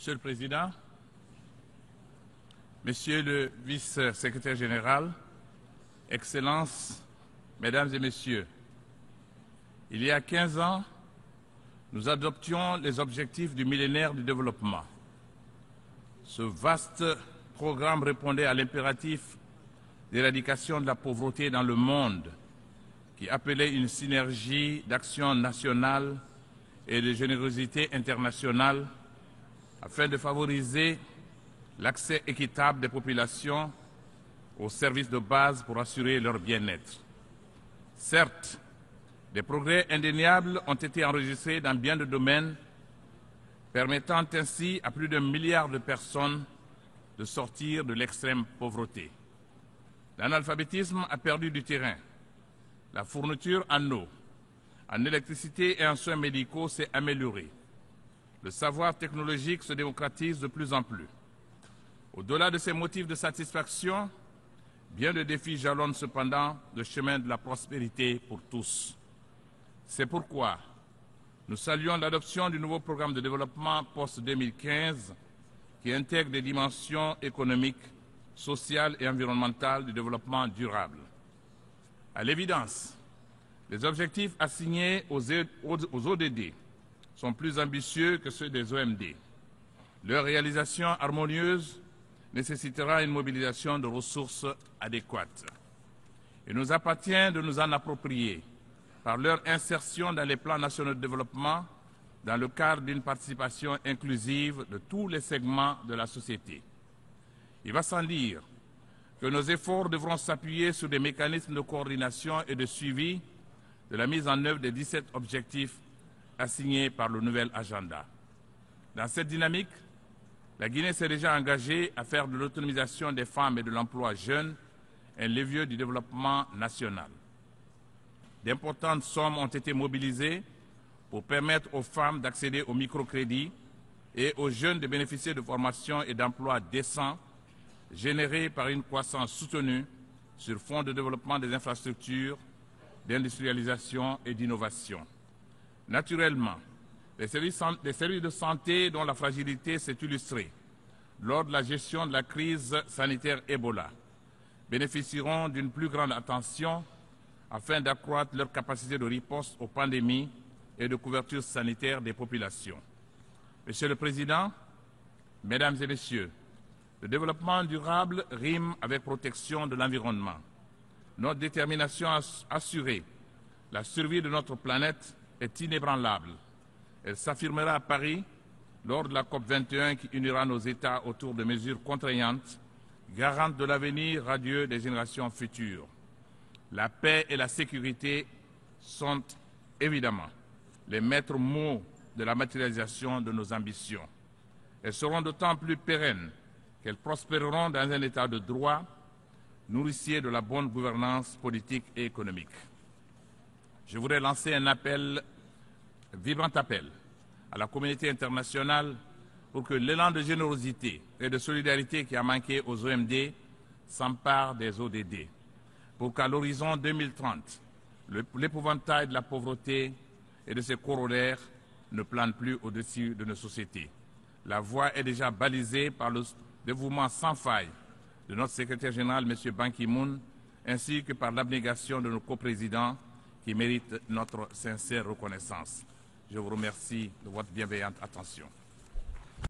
Monsieur le Président, Monsieur le Vice-Secrétaire général, Excellences, Mesdames et Messieurs, il y a 15 ans, nous adoptions les objectifs du millénaire du développement. Ce vaste programme répondait à l'impératif d'éradication de la pauvreté dans le monde, qui appelait une synergie d'action nationale et de générosité internationale afin de favoriser l'accès équitable des populations aux services de base pour assurer leur bien-être. Certes, des progrès indéniables ont été enregistrés dans bien de domaines, permettant ainsi à plus d'1 milliard de personnes de sortir de l'extrême pauvreté. L'analphabétisme a perdu du terrain. La fourniture en eau, en électricité et en soins médicaux s'est améliorée. Le savoir technologique se démocratise de plus en plus. Au-delà de ces motifs de satisfaction, bien de défis jalonnent cependant le chemin de la prospérité pour tous. C'est pourquoi nous saluons l'adoption du nouveau programme de développement post-2015 qui intègre des dimensions économiques, sociales et environnementales du développement durable. À l'évidence, les objectifs assignés aux ODD sont plus ambitieux que ceux des OMD. Leur réalisation harmonieuse nécessitera une mobilisation de ressources adéquates. Il nous appartient de nous en approprier par leur insertion dans les plans nationaux de développement dans le cadre d'une participation inclusive de tous les segments de la société. Il va sans dire que nos efforts devront s'appuyer sur des mécanismes de coordination et de suivi de la mise en œuvre des 17 objectifs assignés par le nouvel agenda. Dans cette dynamique, la Guinée s'est déjà engagée à faire de l'autonomisation des femmes et de l'emploi jeune un levier du développement national. D'importantes sommes ont été mobilisées pour permettre aux femmes d'accéder au microcrédit et aux jeunes de bénéficier de formations et d'emplois décents générés par une croissance soutenue sur fond de développement des infrastructures, d'industrialisation et d'innovation. Naturellement, les services de santé dont la fragilité s'est illustrée lors de la gestion de la crise sanitaire Ebola bénéficieront d'une plus grande attention afin d'accroître leur capacité de riposte aux pandémies et de couverture sanitaire des populations. Monsieur le Président, Mesdames et Messieurs, le développement durable rime avec protection de l'environnement. Notre détermination à assurer la survie de notre planète est inébranlable. Elle s'affirmera à Paris lors de la COP21 qui unira nos États autour de mesures contraignantes, garantes de l'avenir radieux des générations futures. La paix et la sécurité sont évidemment les maîtres mots de la matérialisation de nos ambitions. Elles seront d'autant plus pérennes qu'elles prospéreront dans un état de droit, nourricier de la bonne gouvernance politique et économique. Je voudrais lancer un vibrant appel à la communauté internationale pour que l'élan de générosité et de solidarité qui a manqué aux OMD s'empare des ODD, pour qu'à l'horizon 2030, l'épouvantail de la pauvreté et de ses corollaires ne plane plus au-dessus de nos sociétés. La voie est déjà balisée par le dévouement sans faille de notre secrétaire général, M. Ban Ki-moon, ainsi que par l'abnégation de nos coprésidents qui méritent notre sincère reconnaissance. Je vous remercie de votre bienveillante attention.